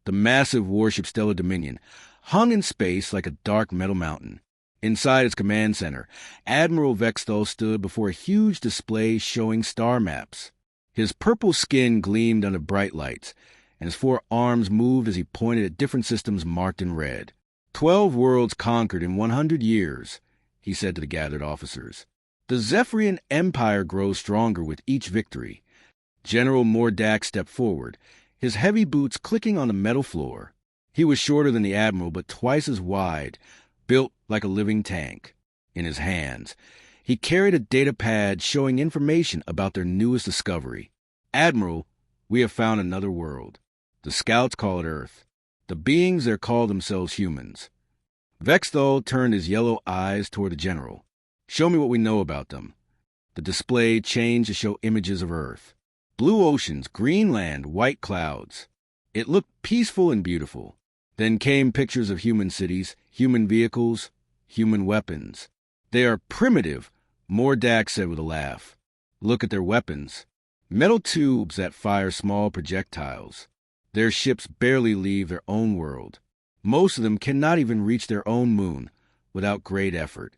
The massive warship Stellar Dominion hung in space like a dark metal mountain. Inside its command center, Admiral Vexthal stood before a huge display showing star maps. His purple skin gleamed under bright lights, and his 4 arms moved as he pointed at different systems marked in red. 12 worlds conquered in 100 years, he said to the gathered officers. The Zephyrian Empire grows stronger with each victory. General Mordak stepped forward, his heavy boots clicking on the metal floor. He was shorter than the Admiral, but twice as wide, built like a living tank. In his hands, he carried a data pad showing information about their newest discovery. Admiral, we have found another world. The scouts call it Earth. The beings there call themselves humans. Vexthal turned his yellow eyes toward the general. Show me what we know about them. The display changed to show images of Earth. Blue oceans, green land, white clouds. It looked peaceful and beautiful. Then came pictures of human cities, human vehicles, human weapons. They are primitive, Mordak said with a laugh. Look at their weapons. Metal tubes that fire small projectiles. Their ships barely leave their own world. Most of them cannot even reach their own moon without great effort.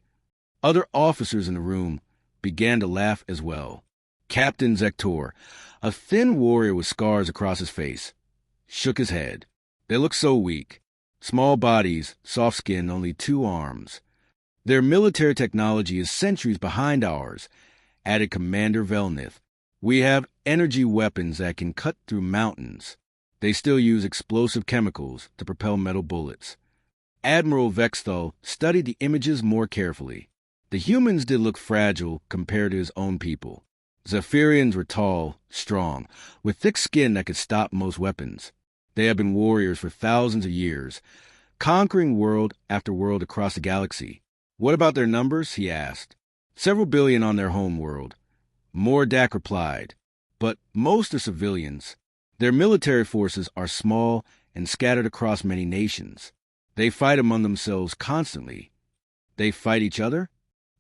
Other officers in the room began to laugh as well. Captain Zektor, a thin warrior with scars across his face, shook his head. They look so weak. Small bodies, soft skin, only 2 arms. Their military technology is centuries behind ours, added Commander Velnith. We have energy weapons that can cut through mountains. They still use explosive chemicals to propel metal bullets. Admiral Vexthal studied the images more carefully. The humans did look fragile compared to his own people. Zephyrians were tall, strong, with thick skin that could stop most weapons. They have been warriors for thousands of years, conquering world after world across the galaxy. What about their numbers? He asked. Several billion on their home world. Mordak replied. But most are civilians. Their military forces are small and scattered across many nations. They fight among themselves constantly. They fight each other?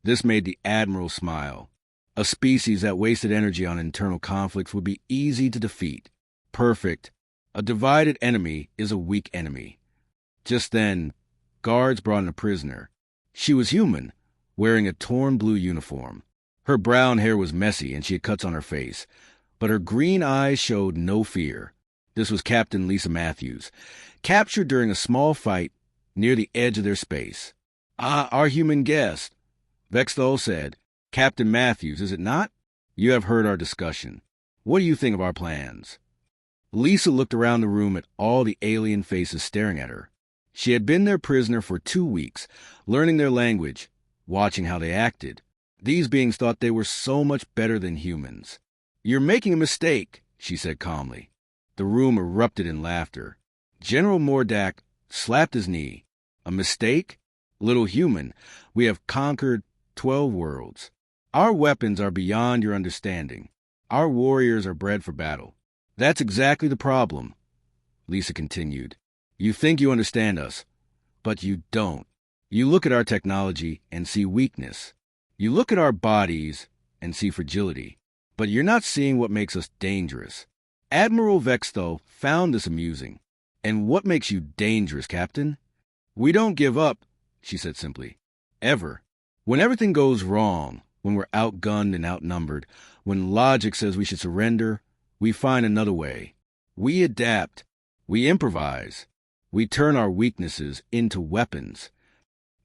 This made the Admiral smile. A species that wasted energy on internal conflicts would be easy to defeat. Perfect. A divided enemy is a weak enemy. Just then, guards brought in a prisoner. She was human, wearing a torn blue uniform. Her brown hair was messy and she had cuts on her face, but her green eyes showed no fear. This was Captain Lisa Matthews, captured during a small fight near the edge of their space. Ah, our human guest, Vexthal said. Captain Matthews, is it not? You have heard our discussion. What do you think of our plans? Lisa looked around the room at all the alien faces staring at her. She had been their prisoner for 2 weeks, learning their language, watching how they acted. These beings thought they were so much better than humans. You're making a mistake, she said calmly. The room erupted in laughter. General Mordak slapped his knee. A mistake? Little human, we have conquered 12 worlds. Our weapons are beyond your understanding. Our warriors are bred for battle. That's exactly the problem, Lisa continued. You think you understand us, but you don't. You look at our technology and see weakness. You look at our bodies and see fragility, but you're not seeing what makes us dangerous. Admiral Vexthal found this amusing. And what makes you dangerous, Captain? We don't give up, she said simply. Ever. When everything goes wrong, when we're outgunned and outnumbered, when logic says we should surrender, we find another way. We adapt. We improvise. We turn our weaknesses into weapons.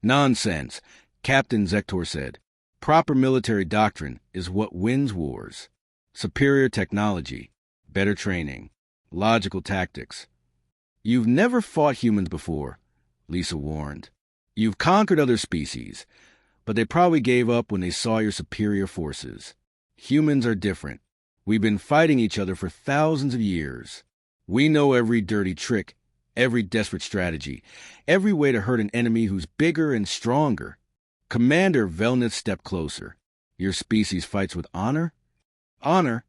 Nonsense, Captain Zektor said. Proper military doctrine is what wins wars. Superior technology, better training, logical tactics. You've never fought humans before, Lisa warned. You've conquered other species, but they probably gave up when they saw your superior forces. Humans are different. We've been fighting each other for thousands of years. We know every dirty trick, every desperate strategy, every way to hurt an enemy who's bigger and stronger. Commander Velnith stepped closer. Your species fights with honor? Honor?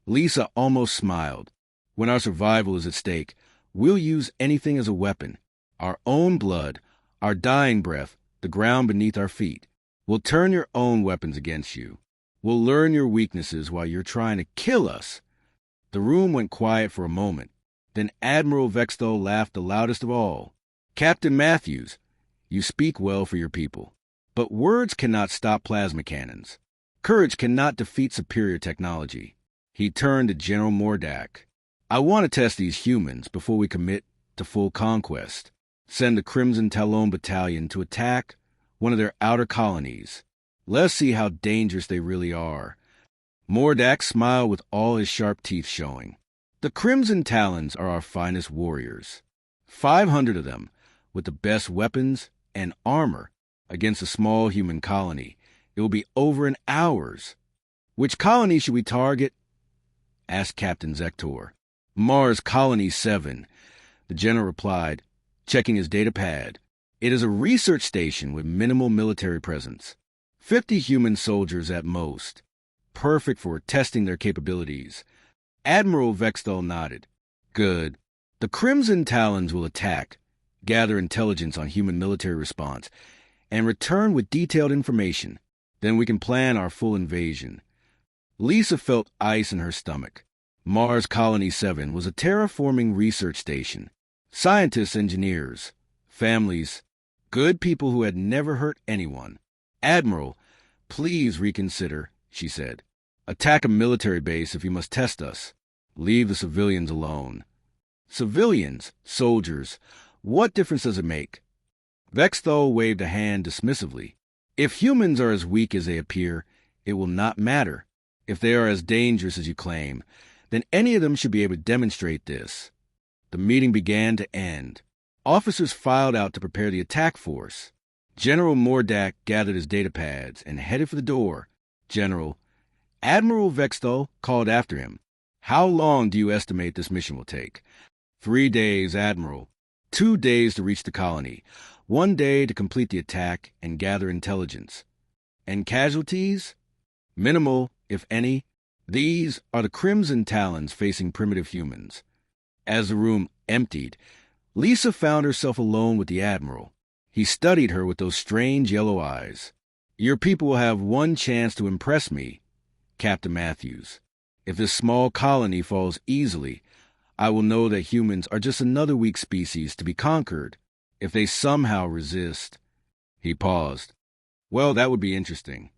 Lisa almost smiled. When our survival is at stake, we'll use anything as a weapon. Our own blood, our dying breath, the ground beneath our feet. We'll turn your own weapons against you. We'll learn your weaknesses while you're trying to kill us. The room went quiet for a moment. Then Admiral Vexthal laughed the loudest of all. "Captain Matthews, you speak well for your people. But words cannot stop plasma cannons. Courage cannot defeat superior technology." He turned to General Mordak. "I want to test these humans before we commit to full conquest. Send the Crimson Talon Battalion to attack one of their outer colonies. Let's see how dangerous they really are." Mordak smiled with all his sharp teeth showing. "The Crimson Talons are our finest warriors. 500 of them, with the best weapons and armor, against a small human colony. It will be over in hours." "Which colony should we target?" asked Captain Zector. "Mars Colony 7, the general replied, checking his data pad. "It is a research station with minimal military presence. 50 human soldiers at most. Perfect for testing their capabilities." Admiral Vexthal nodded. "Good. The Crimson Talons will attack, gather intelligence on human military response, and return with detailed information. Then we can plan our full invasion." Lisa felt ice in her stomach. Mars Colony 7 was a terraforming research station. Scientists, engineers, families, good people who had never hurt anyone. "Admiral, please reconsider," she said. "Attack a military base if you must test us. Leave the civilians alone." "Civilians, soldiers, what difference does it make?" Vexthal waved a hand dismissively. "If humans are as weak as they appear, it will not matter. If they are as dangerous as you claim, then any of them should be able to demonstrate this." The meeting began to end. Officers filed out to prepare the attack force. General Mordak gathered his data pads and headed for the door. Admiral Vexthal called after him. "How long do you estimate this mission will take?" 3 days, Admiral. 2 days to reach the colony. 1 day to complete the attack and gather intelligence. "And casualties?" "Minimal, if any. These are the Crimson Talons facing primitive humans." As the room emptied, Lisa found herself alone with the Admiral. He studied her with those strange yellow eyes. "Your people will have one chance to impress me, Captain Matthews. If this small colony falls easily, I will know that humans are just another weak species to be conquered. If they somehow resist—" He paused. "Well, that would be interesting."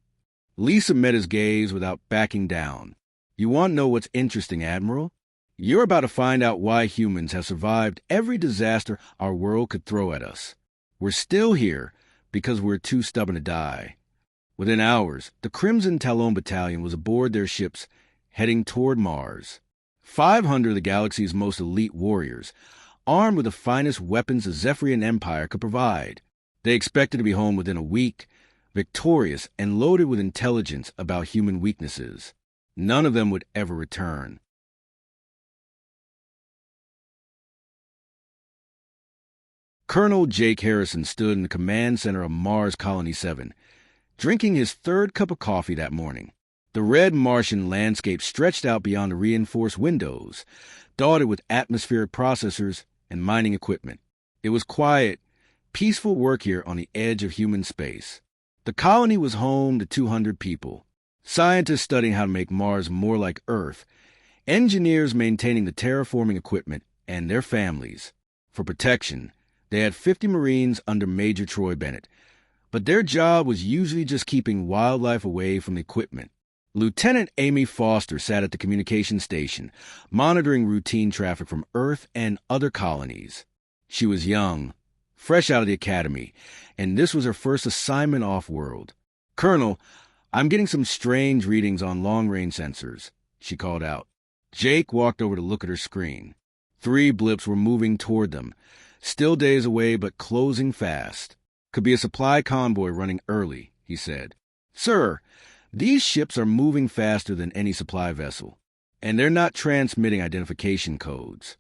Lisa met his gaze without backing down. "You want to know what's interesting, Admiral? You're about to find out why humans have survived every disaster our world could throw at us. We're still here because we're too stubborn to die." Within hours, the Crimson Talon Battalion was aboard their ships, heading toward Mars. 500 of the galaxy's most elite warriors, armed with the finest weapons the Zephyrian Empire could provide. They expected to be home within a week, victorious and loaded with intelligence about human weaknesses. None of them would ever return. Colonel Jake Harrison stood in the command center of Mars Colony 7, drinking his 3rd cup of coffee that morning. The red Martian landscape stretched out beyond the reinforced windows, dotted with atmospheric processors and mining equipment. It was quiet, peaceful work here on the edge of human space. The colony was home to 200 people, scientists studying how to make Mars more like Earth, engineers maintaining the terraforming equipment, and their families. For protection, they had 50 Marines under Major Troy Bennett, but their job was usually just keeping wildlife away from the equipment. Lieutenant Amy Foster sat at the communication station, monitoring routine traffic from Earth and other colonies. She was young, fresh out of the academy, and this was her first assignment off-world. "Colonel, I'm getting some strange readings on long-range sensors," she called out. Jake walked over to look at her screen. 3 blips were moving toward them, still days away but closing fast. "Could be a supply convoy running early," he said. "Sir, these ships are moving faster than any supply vessel, and they're not transmitting identification codes."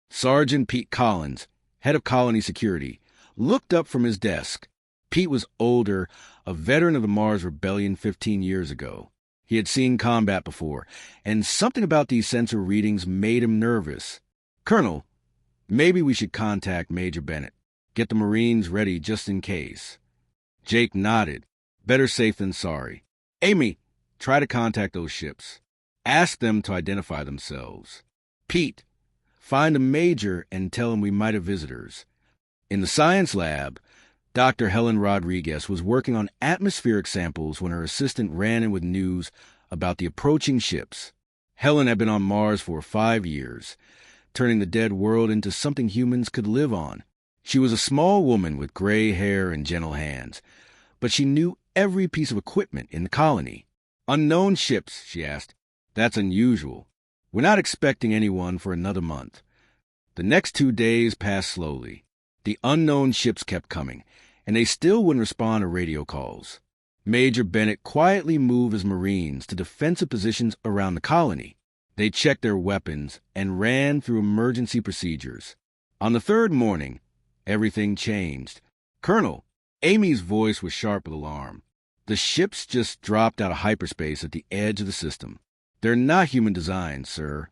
Sergeant Pete Collins, head of colony security, looked up from his desk. Pete was older, a veteran of the Mars Rebellion 15 years ago. He had seen combat before, and something about these sensor readings made him nervous. "Colonel, maybe we should contact Major Bennett. Get the Marines ready just in case." Jake nodded. Better safe than sorry. "Amy, try to contact those ships. Ask them to identify themselves." "Pete, Find a major and tell him we might have visitors. In the science lab, Dr. Helen Rodriguez was working on atmospheric samples when her assistant ran in with news about the approaching ships. Helen had been on Mars for 5 years, turning the dead world into something humans could live on. She was a small woman with gray hair and gentle hands, but she knew every piece of equipment in the colony. "Unknown ships," she asked. "That's unusual. We're not expecting anyone for another month." The next 2 days passed slowly. The unknown ships kept coming, and they still wouldn't respond to radio calls. Major Bennett quietly moved his Marines to defensive positions around the colony. They checked their weapons and ran through emergency procedures. On the third morning, everything changed. "Colonel," Amy's voice was sharp with alarm. "The ships just dropped out of hyperspace at the edge of the system. They're not human designs, sir."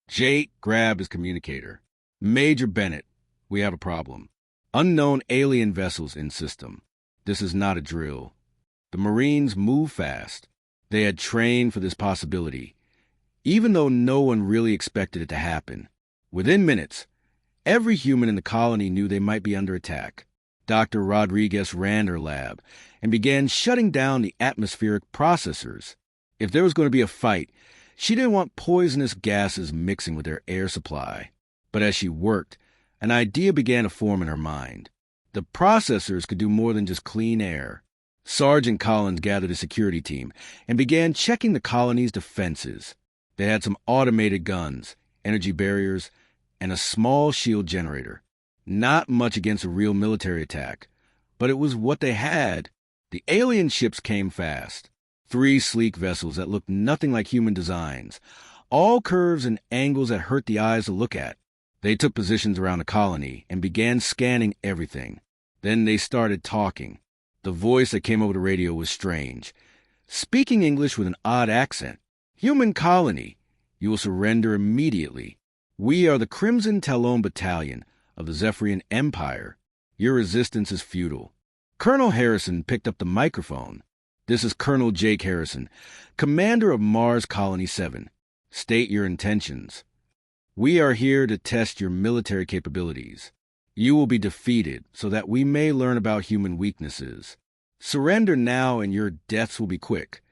Jake grabbed his communicator. "Major Bennett, we have a problem. Unknown alien vessels in system. This is not a drill." The Marines moved fast. They had trained for this possibility, even though no one really expected it to happen. Within minutes, every human in the colony knew they might be under attack. Dr. Rodriguez ran her lab and began shutting down the atmospheric processors. If there was going to be a fight, she didn't want poisonous gases mixing with their air supply. But as she worked, an idea began to form in her mind. The processors could do more than just clean air. Sergeant Collins gathered a security team and began checking the colony's defenses. They had some automated guns, energy barriers, and a small shield generator. Not much against a real military attack, but it was what they had. The alien ships came fast. 3 sleek vessels that looked nothing like human designs, all curves and angles that hurt the eyes to look at. They took positions around the colony and began scanning everything. Then they started talking. The voice that came over the radio was strange, speaking English with an odd accent. "Human colony, you will surrender immediately. We are the Crimson Talon Battalion of the Zephyrian Empire. Your resistance is futile." Colonel Harrison picked up the microphone. "This is Colonel Jake Harrison, commander of Mars Colony 7. State your intentions. We are here to test your military capabilities. You will be defeated so that we may learn about human weaknesses. Surrender now and your deaths will be quick."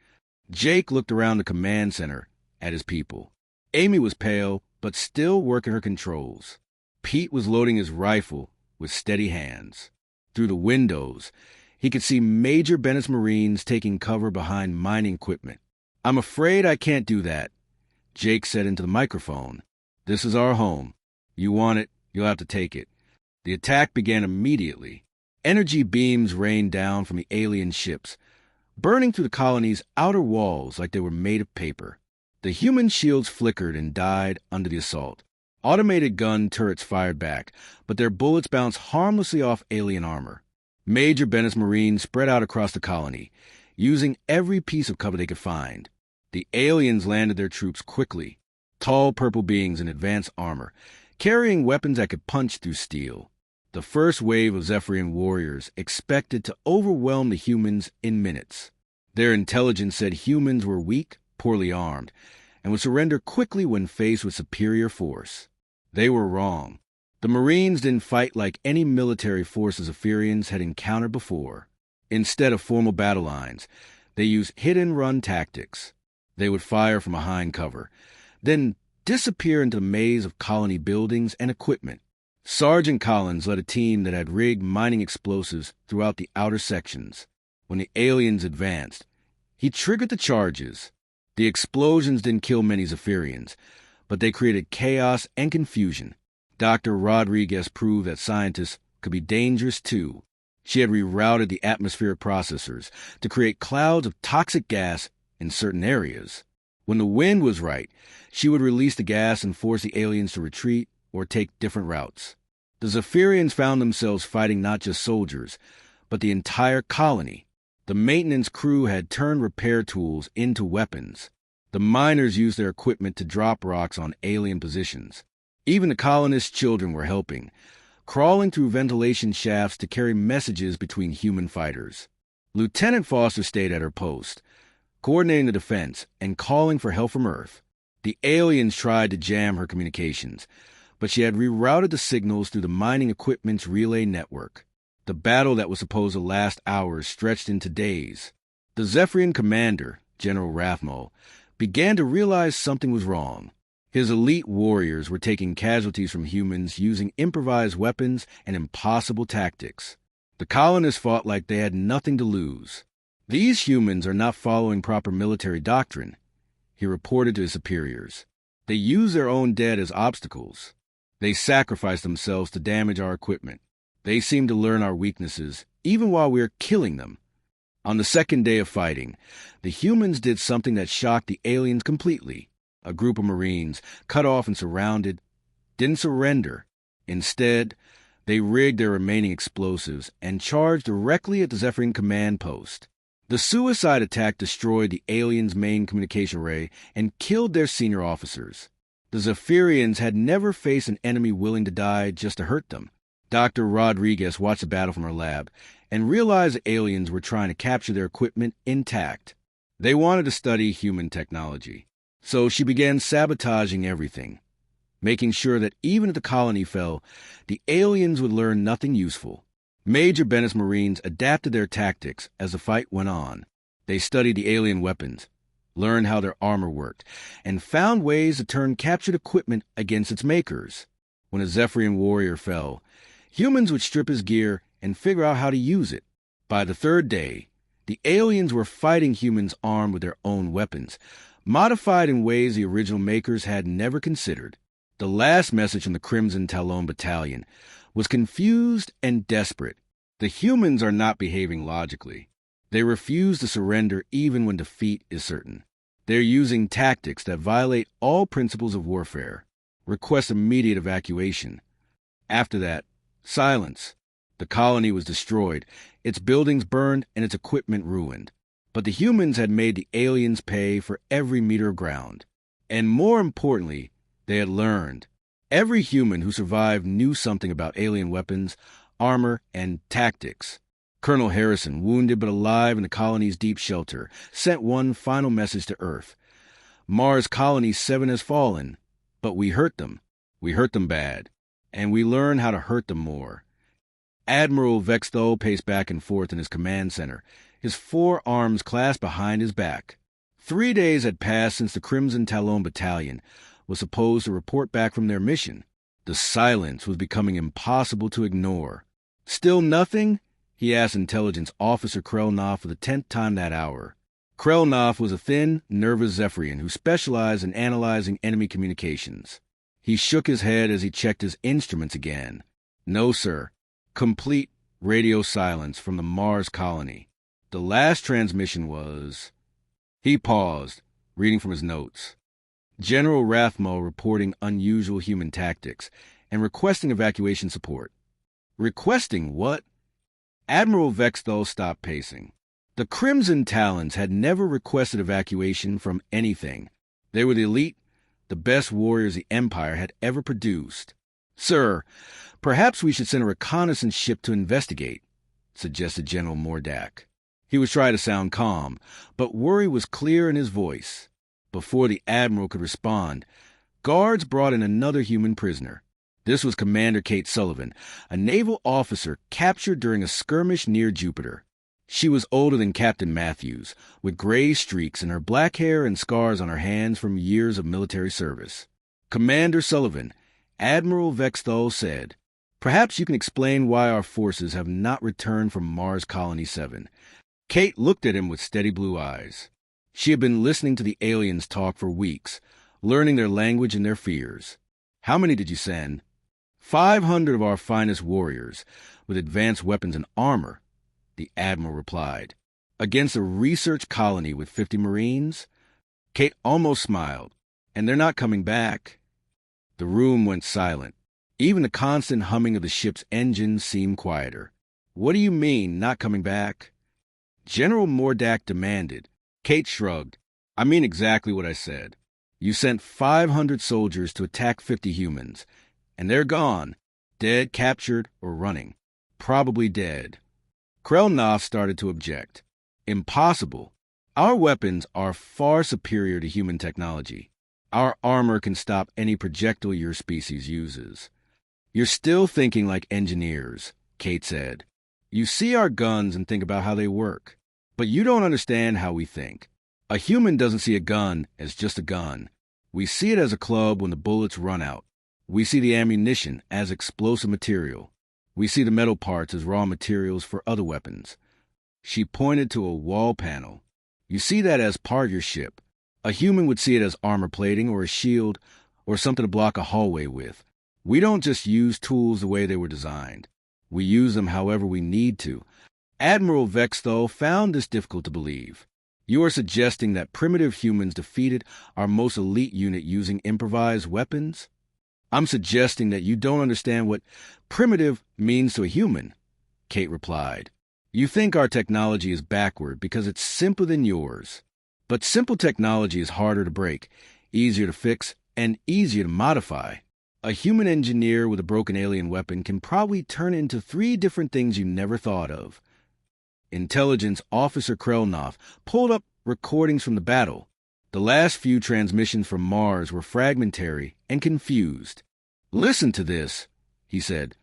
Jake looked around the command center at his people. Amy was pale, but still working her controls. Pete was loading his rifle with steady hands. Through the windows, he could see Major Bennett's Marines taking cover behind mining equipment. "I'm afraid I can't do that," Jake said into the microphone. "This is our home. You want it, you'll have to take it." The attack began immediately. Energy beams rained down from the alien ships, burning through the colony's outer walls like they were made of paper. The human shields flickered and died under the assault. Automated gun turrets fired back, but their bullets bounced harmlessly off alien armor. Major Bennett's Marines spread out across the colony, using every piece of cover they could find. The aliens landed their troops quickly, tall purple beings in advanced armor, carrying weapons that could punch through steel. The first wave of Zephyrian warriors expected to overwhelm the humans in minutes. Their intelligence said humans were weak, poorly armed, and would surrender quickly when faced with superior force. They were wrong. The Marines didn't fight like any military forces Zephyrians had encountered before. Instead of formal battle lines, they used hit-and-run tactics. They would fire from behind cover, then disappear into the maze of colony buildings and equipment. Sergeant Collins led a team that had rigged mining explosives throughout the outer sections. When the aliens advanced, he triggered the charges. The explosions didn't kill many Zephyrians, but they created chaos and confusion. Dr. Rodriguez proved that scientists could be dangerous too. She had rerouted the atmospheric processors to create clouds of toxic gas in certain areas. When the wind was right, she would release the gas and force the aliens to retreat or take different routes. The Zephyrians found themselves fighting not just soldiers, but the entire colony. The maintenance crew had turned repair tools into weapons. The miners used their equipment to drop rocks on alien positions. Even the colonists' children were helping, crawling through ventilation shafts to carry messages between human fighters. Lieutenant Foster stayed at her post, coordinating the defense and calling for help from Earth. The aliens tried to jam her communications, but she had rerouted the signals through the mining equipment's relay network. The battle that was supposed to last hours stretched into days. The Zephyrian commander, General Rathmo, began to realize something was wrong. His elite warriors were taking casualties from humans using improvised weapons and impossible tactics. The colonists fought like they had nothing to lose. "These humans are not following proper military doctrine," he reported to his superiors. "They use their own dead as obstacles. They sacrifice themselves to damage our equipment. They seem to learn our weaknesses, even while we are killing them." On the second day of fighting, the humans did something that shocked the aliens completely. A group of Marines, cut off and surrounded, didn't surrender. Instead, they rigged their remaining explosives and charged directly at the Zephyrian command post. The suicide attack destroyed the aliens' main communication array and killed their senior officers. The Zephyrians had never faced an enemy willing to die just to hurt them. Dr. Rodriguez watched the battle from her lab and realized the aliens were trying to capture their equipment intact. They wanted to study human technology. So she began sabotaging everything, making sure that even if the colony fell, the aliens would learn nothing useful. Major Bennett's Marines adapted their tactics as the fight went on. They studied the alien weapons, learned how their armor worked, and found ways to turn captured equipment against its makers. When a Zephyrian warrior fell, humans would strip his gear and figure out how to use it. By the third day, the aliens were fighting humans armed with their own weapons, modified in ways the original makers had never considered. The last message from the Crimson Talon Battalion was confused and desperate. The humans are not behaving logically. They refuse to surrender even when defeat is certain. They're using tactics that violate all principles of warfare. Request immediate evacuation. After that, silence. The colony was destroyed, its buildings burned, and its equipment ruined. But the humans had made the aliens pay for every meter of ground. And more importantly, they had learned. Every human who survived knew something about alien weapons, armor, and tactics. Colonel Harrison, wounded but alive in the colony's deep shelter, sent one final message to Earth. "Mars Colony 7 has fallen, but we hurt them. We hurt them bad. And we learn how to hurt them more." Admiral Vexthol paced back and forth in his command center, his forearms clasped behind his back. 3 days had passed since the Crimson Talon Battalion was supposed to report back from their mission. The silence was becoming impossible to ignore. "Still nothing?" he asked Intelligence Officer Krelnoff for the 10th time that hour. Krelnoff was a thin, nervous Zephyrian who specialized in analyzing enemy communications. He shook his head as he checked his instruments again. "No, sir. Complete radio silence from the Mars colony. The last transmission was..." He paused, reading from his notes. General Rathmo reporting unusual human tactics and requesting evacuation support. Requesting what? Admiral Vexthol stopped pacing. The Crimson Talons had never requested evacuation from anything. They were the elite, the best warriors the Empire had ever produced. "Sir, perhaps we should send a reconnaissance ship to investigate," suggested General Mordak. He was trying to sound calm, but worry was clear in his voice. Before the Admiral could respond, guards brought in another human prisoner. This was Commander Kate Sullivan, a naval officer captured during a skirmish near Jupiter. She was older than Captain Matthews, with gray streaks in her black hair and scars on her hands from years of military service. "Commander Sullivan," Admiral Vexthol said, "perhaps you can explain why our forces have not returned from Mars Colony 7. Kate looked at him with steady blue eyes. She had been listening to the aliens talk for weeks, learning their language and their fears. "How many did you send?" 500 of our finest warriors, with advanced weapons and armor," the Admiral replied. "Against a research colony with 50 Marines?" Kate almost smiled. "And they're not coming back." The room went silent. Even the constant humming of the ship's engines seemed quieter. "What do you mean, not coming back?" General Mordak demanded. Kate shrugged. "I mean exactly what I said. You sent 500 soldiers to attack 50 humans, and they're gone, dead, captured, or running. Probably dead." Krelnoff started to object. "Impossible. Our weapons are far superior to human technology. Our armor can stop any projectile your species uses. You're still thinking like engineers, Kate said. You see our guns and think about how they work, but you don't understand how we think. A human doesn't see a gun as just a gun. We see it as a club when the bullets run out. We see the ammunition as explosive material. We see the metal parts as raw materials for other weapons. She pointed to a wall panel. You see that as part of your ship. A human would see it as armor plating or a shield or something to block a hallway with. We don't just use tools the way they were designed. We use them however we need to. Admiral Vexthal found this difficult to believe. You are suggesting that primitive humans defeated our most elite unit using improvised weapons? I'm suggesting that you don't understand what primitive means to a human, Kate replied. You think our technology is backward because it's simpler than yours. But simple technology is harder to break, easier to fix, and easier to modify. A human engineer with a broken alien weapon can probably turn it into 3 different things you never thought of. Intelligence Officer Krelnoff pulled up recordings from the battle. The last few transmissions from Mars were fragmentary and confused. Listen to this, he said,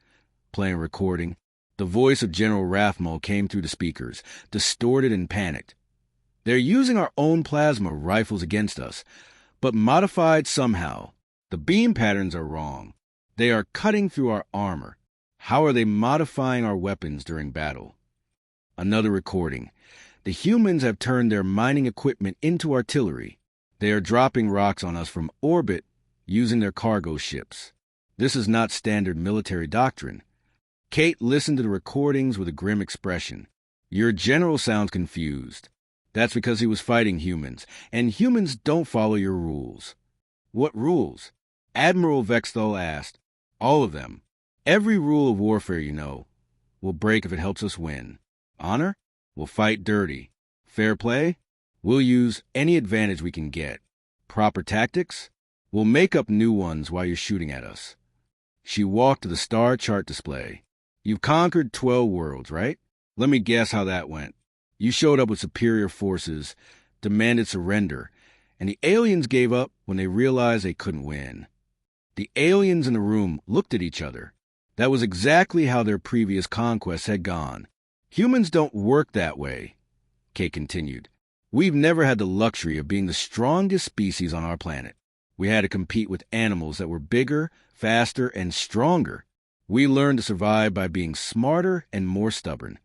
playing a recording. The voice of General Rathmole came through the speakers, distorted and panicked. They're using our own plasma rifles against us, but modified somehow. The beam patterns are wrong. They are cutting through our armor. How are they modifying our weapons during battle? Another recording. The humans have turned their mining equipment into artillery. They are dropping rocks on us from orbit using their cargo ships. This is not standard military doctrine. Kate listened to the recordings with a grim expression. Your general sounds confused. That's because he was fighting humans, and humans don't follow your rules. What rules? Admiral Vexthal asked. All of them. Every rule of warfare, you know. We'll break if it helps us win. Honor? We'll fight dirty. Fair play? We'll use any advantage we can get. Proper tactics? We'll make up new ones while you're shooting at us. She walked to the star chart display. You've conquered 12 worlds, right? Let me guess how that went. You showed up with superior forces, demanded surrender, and the aliens gave up when they realized they couldn't win. The aliens in the room looked at each other. That was exactly how their previous conquests had gone. Humans don't work that way, Kate continued. We've never had the luxury of being the strongest species on our planet. We had to compete with animals that were bigger, faster, and stronger. We learned to survive by being smarter and more stubborn.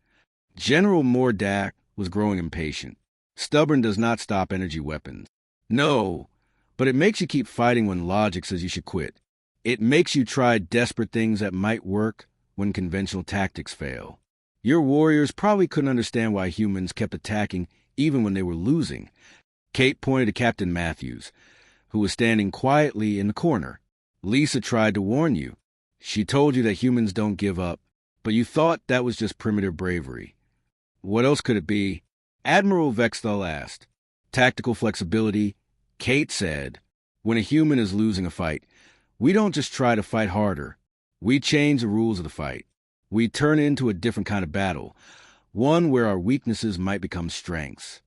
General Mordak was growing impatient. Stubborn does not stop energy weapons. No, but it makes you keep fighting when logic says you should quit. It makes you try desperate things that might work when conventional tactics fail. Your warriors probably couldn't understand why humans kept attacking even when they were losing. Kate pointed to Captain Matthews, who was standing quietly in the corner. Lisa tried to warn you. She told you that humans don't give up, but you thought that was just primitive bravery. What else could it be? Admiral Vexthal asked. Tactical flexibility. Kate said, when a human is losing a fight, we don't just try to fight harder. We change the rules of the fight. We turn it into a different kind of battle, one where our weaknesses might become strengths.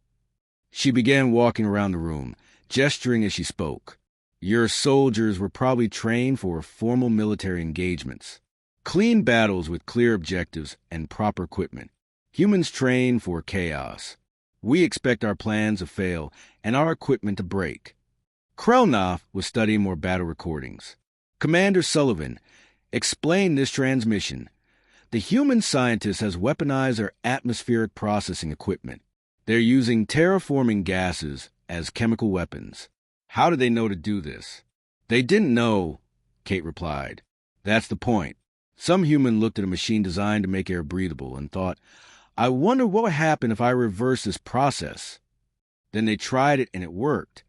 She began walking around the room, gesturing as she spoke. Your soldiers were probably trained for formal military engagements. Clean battles with clear objectives and proper equipment. Humans train for chaos. We expect our plans to fail and our equipment to break. Krelnoff was studying more battle recordings. Commander Sullivan, explain this transmission. The human scientist has weaponized their atmospheric processing equipment. They're using terraforming gases as chemical weapons. How did they know to do this? They didn't know, Kate replied. That's the point. Some human looked at a machine designed to make air breathable and thought, I wonder what would happen if I reverse this process. Then they tried it and it worked.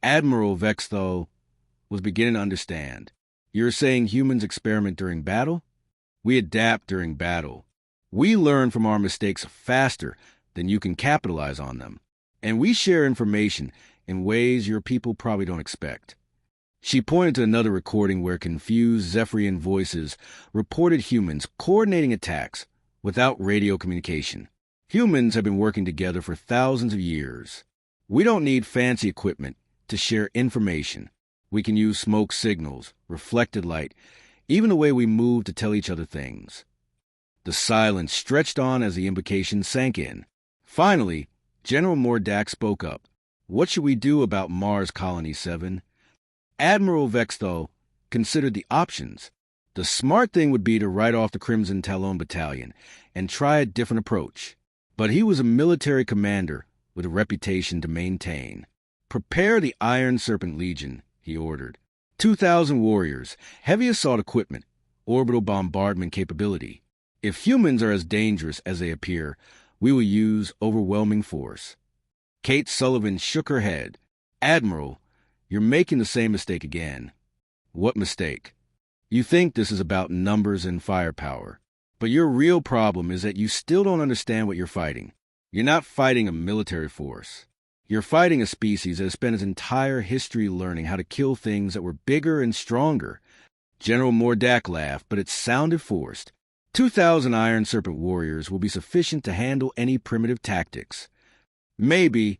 Admiral Vexthal was beginning to understand. You're saying humans experiment during battle? We adapt during battle. We learn from our mistakes faster than you can capitalize on them. And we share information in ways your people probably don't expect. She pointed to another recording where confused Zephyrian voices reported humans coordinating attacks without radio communication. Humans have been working together for thousands of years. We don't need fancy equipment to share information. We can use smoke signals, reflected light, even the way we move to tell each other things. The silence stretched on as the implications sank in. Finally, General Mordak spoke up. What should we do about Mars Colony 7? Admiral Vexthal considered the options. The smart thing would be to write off the Crimson Talon Battalion and try a different approach. But he was a military commander with a reputation to maintain. Prepare the Iron Serpent Legion, he ordered. 2,000 warriors, heavy assault equipment, orbital bombardment capability. If humans are as dangerous as they appear, we will use overwhelming force. Kate Sullivan shook her head. Admiral, you're making the same mistake again. What mistake? You think this is about numbers and firepower. But your real problem is that you still don't understand what you're fighting. You're not fighting a military force. You're fighting a species that has spent its entire history learning how to kill things that were bigger and stronger. General Mordak laughed, but it sounded forced. 2,000 Iron Serpent warriors will be sufficient to handle any primitive tactics. Maybe,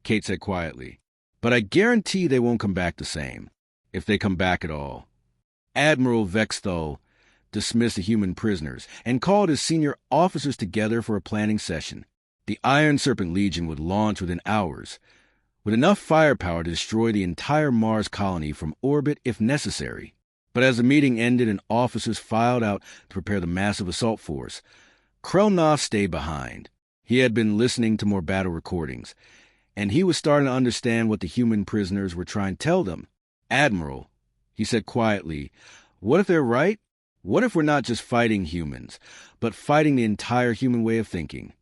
Kate said quietly, but I guarantee they won't come back the same, if they come back at all. Admiral Vexthal dismissed the human prisoners and called his senior officers together for a planning session. The Iron Serpent Legion would launch within hours, with enough firepower to destroy the entire Mars colony from orbit if necessary. But as the meeting ended and officers filed out to prepare the massive assault force, Krelnoth stayed behind. He had been listening to more battle recordings, and he was starting to understand what the human prisoners were trying to tell them. Admiral, he said quietly, what if they're right? What if we're not just fighting humans, but fighting the entire human way of thinking?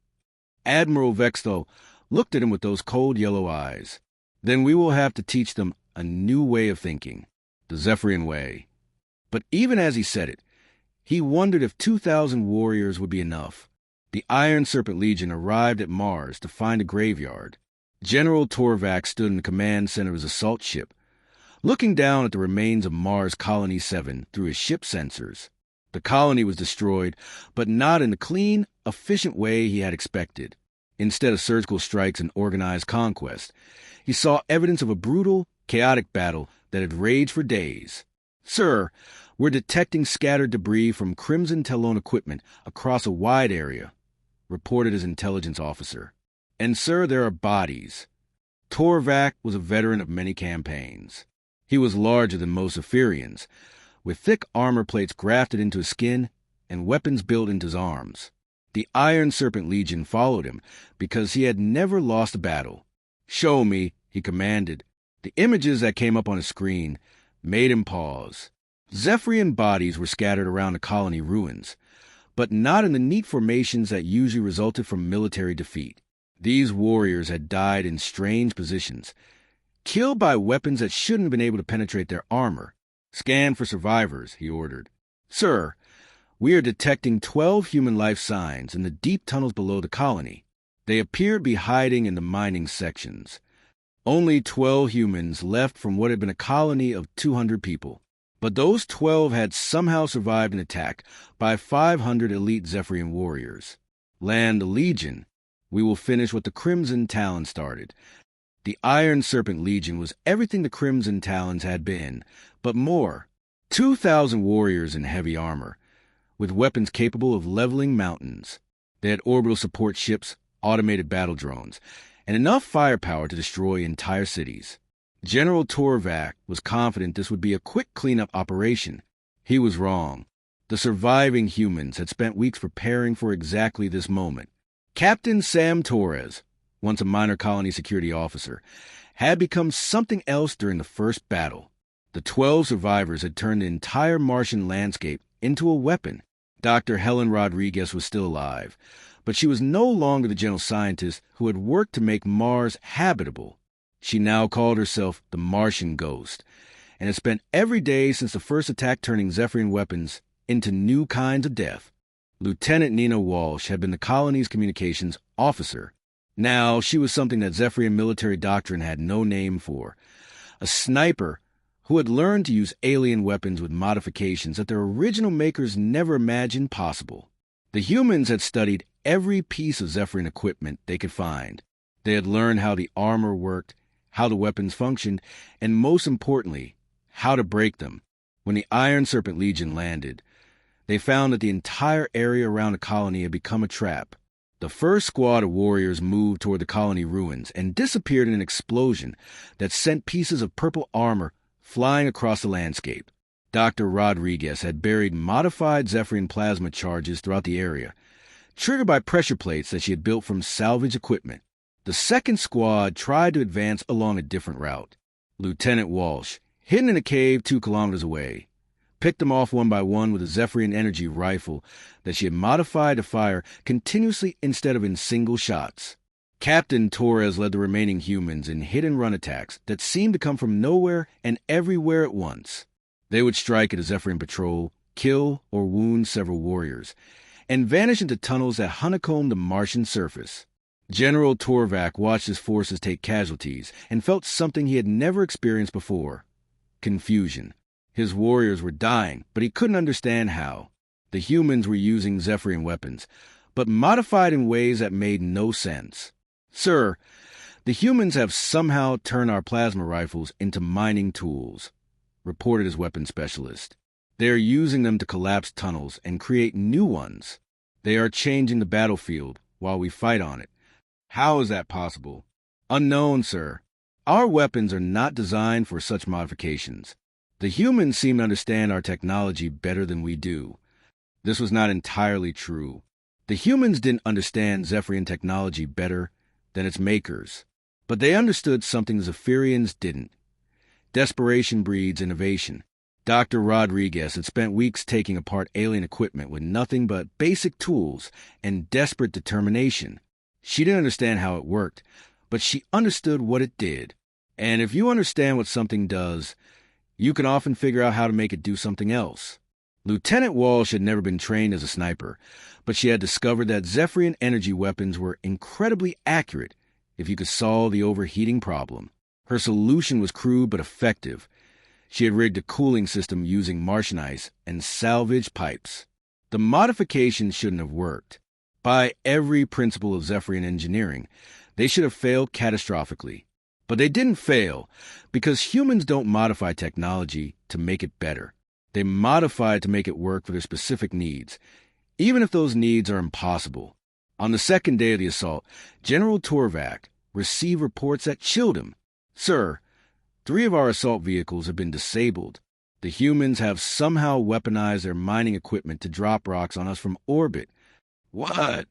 Admiral Vexthal looked at him with those cold yellow eyes. Then we will have to teach them a new way of thinking, the Zephyrian way. But even as he said it, he wondered if 2,000 warriors would be enough. The Iron Serpent Legion arrived at Mars to find a graveyard. General Torvac stood in the command center of his assault ship, looking down at the remains of Mars Colony 7 through his ship sensors. The colony was destroyed, but not in the clean, efficient way he had expected. Instead of surgical strikes and organized conquest, he saw evidence of a brutal, chaotic battle that had raged for days. Sir, we're detecting scattered debris from Crimson Talon equipment across a wide area, reported his intelligence officer. And sir, there are bodies. Torvac was a veteran of many campaigns. He was larger than most Zephyrians, with thick armor plates grafted into his skin and weapons built into his arms. The Iron Serpent Legion followed him because he had never lost a battle. Show me, he commanded. The images that came up on his screen made him pause. Zephyrian bodies were scattered around the colony ruins, but not in the neat formations that usually resulted from military defeat. These warriors had died in strange positions, killed by weapons that shouldn't have been able to penetrate their armor. Scan for survivors, he ordered. Sir, we are detecting 12 human life signs in the deep tunnels below the colony. They appear to be hiding in the mining sections. Only 12 humans left from what had been a colony of 200 people. But those 12 had somehow survived an attack by 500 elite Zephyrian warriors. Land the Legion. We will finish what the Crimson Talon started. The Iron Serpent Legion was everything the Crimson Talons had been, but more. 2,000 warriors in heavy armor, with weapons capable of leveling mountains. They had orbital support ships, automated battle drones, and enough firepower to destroy entire cities. General Torvac was confident this would be a quick cleanup operation. He was wrong. The surviving humans had spent weeks preparing for exactly this moment. Captain Sam Torres, once a minor colony security officer, had become something else during the first battle. The 12 survivors had turned the entire Martian landscape into a weapon. Dr. Helen Rodriguez was still alive, but she was no longer the gentle scientist who had worked to make Mars habitable. She now called herself the Martian Ghost, and had spent every day since the first attack turning Zephyrian weapons into new kinds of death. Lieutenant Nina Walsh had been the colony's communications officer. Now she was something that Zephyrian military doctrine had no name for. A sniper who had learned to use alien weapons with modifications that their original makers never imagined possible. The humans had studied every piece of Zephyrian equipment they could find. They had learned how the armor worked how the weapons functioned, and most importantly, how to break them. When the Iron Serpent Legion landed, they found that the entire area around the colony had become a trap. The first squad of warriors moved toward the colony ruins and disappeared in an explosion that sent pieces of purple armor flying across the landscape. Dr. Rodriguez had buried modified Zephyrian plasma charges throughout the area, triggered by pressure plates that she had built from salvage equipment. The second squad tried to advance along a different route. Lieutenant Walsh, hidden in a cave 2 kilometers away, picked them off one by one with a Zephyrian energy rifle that she had modified to fire continuously instead of in single shots. Captain Torres led the remaining humans in hit-and-run attacks that seemed to come from nowhere and everywhere at once. They would strike at a Zephyrian patrol, kill or wound several warriors, and vanish into tunnels that honeycombed the Martian surface. General Torvac watched his forces take casualties and felt something he had never experienced before: confusion. His warriors were dying, but he couldn't understand how. The humans were using Zephyrian weapons, but modified in ways that made no sense. "Sir, the humans have somehow turned our plasma rifles into mining tools," reported his weapons specialist. "They are using them to collapse tunnels and create new ones. They are changing the battlefield while we fight on it." "How is that possible?" "Unknown, sir. Our weapons are not designed for such modifications. The humans seem to understand our technology better than we do." This was not entirely true. The humans didn't understand Zephyrian technology better than its makers, but they understood something the Zephyrians didn't. Desperation breeds innovation. Dr. Rodriguez had spent weeks taking apart alien equipment with nothing but basic tools and desperate determination. She didn't understand how it worked, but she understood what it did. And if you understand what something does, you can often figure out how to make it do something else. Lieutenant Walsh had never been trained as a sniper, but she had discovered that Zephyrian energy weapons were incredibly accurate if you could solve the overheating problem. Her solution was crude but effective. She had rigged a cooling system using Martian ice and salvage pipes. The modifications shouldn't have worked. By every principle of Zephyrian engineering, they should have failed catastrophically. But they didn't fail because humans don't modify technology to make it better. They modify it to make it work for their specific needs, even if those needs are impossible. On the second day of the assault, General Torvac received reports that chilled him. "Sir, 3 of our assault vehicles have been disabled. The humans have somehow weaponized their mining equipment to drop rocks on us from orbit." "What?"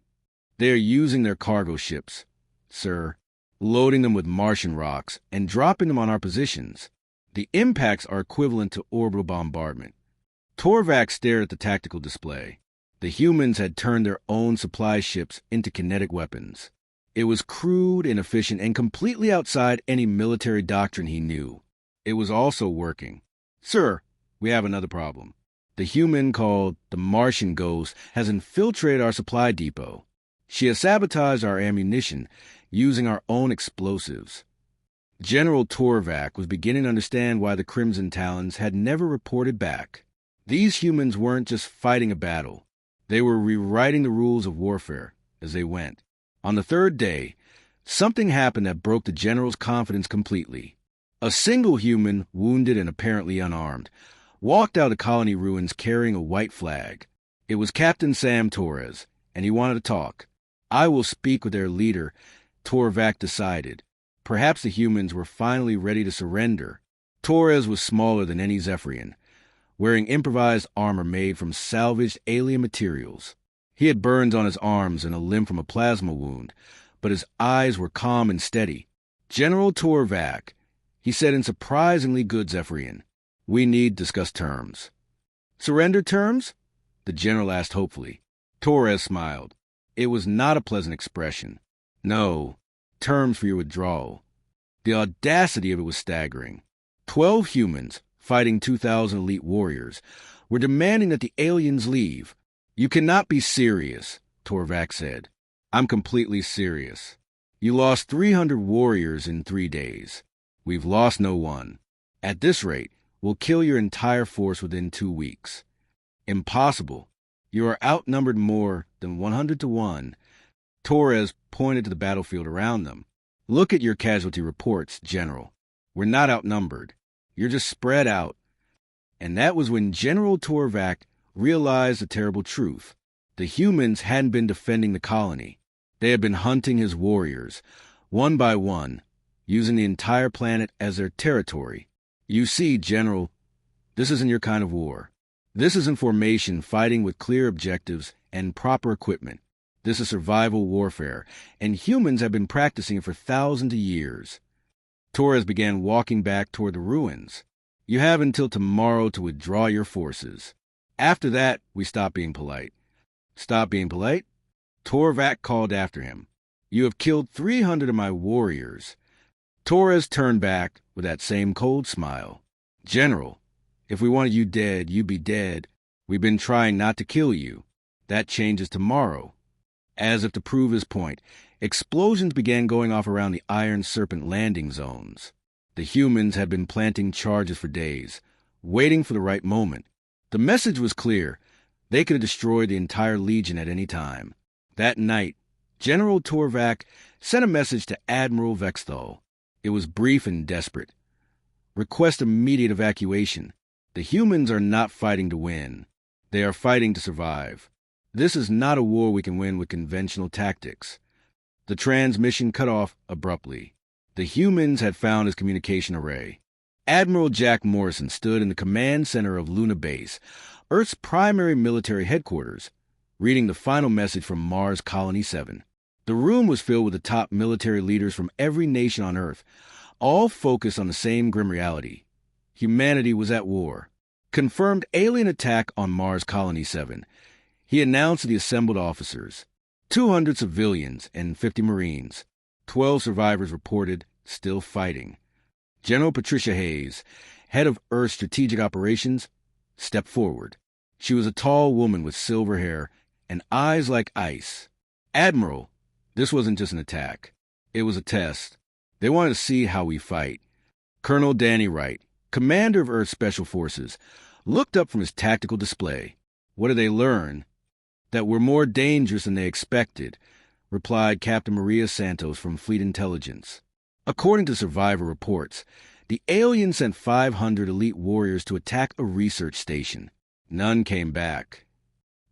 "They are using their cargo ships, sir, loading them with Martian rocks and dropping them on our positions. The impacts are equivalent to orbital bombardment." Torvac stared at the tactical display. The humans had turned their own supply ships into kinetic weapons. It was crude, inefficient, and completely outside any military doctrine he knew. It was also working. "Sir, we have another problem. The human called the Martian Ghost has infiltrated our supply depot. She has sabotaged our ammunition using our own explosives." General Torvac was beginning to understand why the Crimson Talons had never reported back. These humans weren't just fighting a battle. They were rewriting the rules of warfare as they went. On the third day, something happened that broke the general's confidence completely. A single human, wounded and apparently unarmed, walked out of the colony ruins carrying a white flag. It was Captain Sam Torres, and he wanted to talk. "I will speak with their leader," Torvac decided. Perhaps the humans were finally ready to surrender. Torres was smaller than any Zephyrian, wearing improvised armor made from salvaged alien materials. He had burns on his arms and a limb from a plasma wound, but his eyes were calm and steady. "General Torvac," he said in surprisingly good Zephyrian, "we need to discuss terms." "Surrender terms?" the general asked hopefully. Torres smiled. It was not a pleasant expression. "No, terms for your withdrawal." The audacity of it was staggering. 12 humans, fighting 2,000 elite warriors, were demanding that the aliens leave. "You cannot be serious," Torvac said. "I'm completely serious. You lost 300 warriors in 3 days. We've lost no one. At this rate, we'll kill your entire force within 2 weeks. Impossible. You are outnumbered more than 100 to 1. Torres pointed to the battlefield around them. Look at your casualty reports, General. We're not outnumbered. You're just spread out. And that was when General Torvac realized the terrible truth. The humans hadn't been defending the colony. They had been hunting his warriors, one by one, using the entire planet as their territory. You see, General, this isn't your kind of war. This isn't formation fighting with clear objectives and proper equipment. This is survival warfare, and humans have been practicing it for thousands of years. Torres began walking back toward the ruins. You have until tomorrow to withdraw your forces. After that, we stop being polite. Stop being polite? Torvac called after him. You have killed 300 of my warriors. Torres turned back with that same cold smile. General, if we wanted you dead, you'd be dead. We've been trying not to kill you. That changes tomorrow. As if to prove his point, explosions began going off around the Iron Serpent landing zones. The humans had been planting charges for days, waiting for the right moment. The message was clear. They could have destroyed the entire Legion at any time. That night, General Torvac sent a message to Admiral Vexthal. It was brief and desperate. Request immediate evacuation. The humans are not fighting to win. They are fighting to survive. This is not a war we can win with conventional tactics. The transmission cut off abruptly. The humans had found his communication array. Admiral Jack Morrison stood in the command center of Luna Base, Earth's primary military headquarters, reading the final message from Mars Colony 7. The room was filled with the top military leaders from every nation on Earth, all focused on the same grim reality. Humanity was at war. Confirmed alien attack on Mars Colony 7. He announced to the assembled officers. 200 civilians and 50 Marines. 12 survivors reported, still fighting. General Patricia Hayes, head of Earth Strategic Operations, stepped forward. She was a tall woman with silver hair and eyes like ice. Admiral, this wasn't just an attack. It was a test. They wanted to see how we fight. Colonel Danny Wright, commander of Earth Special Forces, looked up from his tactical display. What did they learn? That we're more dangerous than they expected, replied Captain Maria Santos from Fleet Intelligence. According to survivor reports, the aliens sent 500 elite warriors to attack a research station. None came back.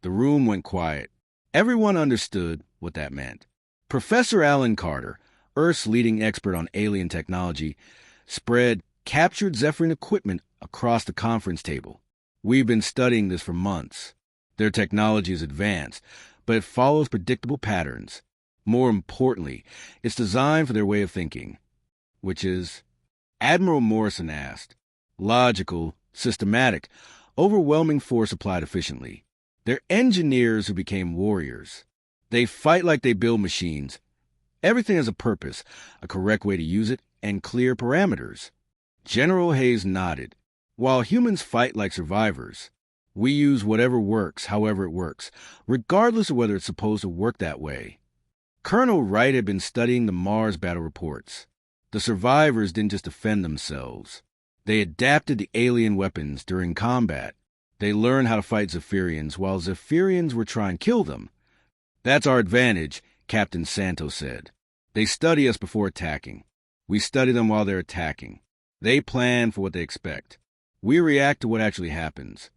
The room went quiet. Everyone understood what that meant. Professor Alan Carter, Earth's leading expert on alien technology, spread captured Zephyrin equipment across the conference table. We've been studying this for months. Their technology is advanced, but it follows predictable patterns. More importantly, it's designed for their way of thinking, which is, Admiral Morrison asked, logical, systematic, overwhelming force applied efficiently. They're engineers who became warriors. They fight like they build machines. Everything has a purpose, a correct way to use it, and clear parameters. General Hayes nodded. While humans fight like survivors, we use whatever works, however it works, regardless of whether it's supposed to work that way. Colonel Wright had been studying the Mars battle reports. The survivors didn't just defend themselves. They adapted the alien weapons during combat. They learned how to fight Zephyrians while Zephyrians were trying to kill them. That's our advantage, Captain Santos said. They study us before attacking. We study them while they're attacking. They plan for what they expect. We react to what actually happens.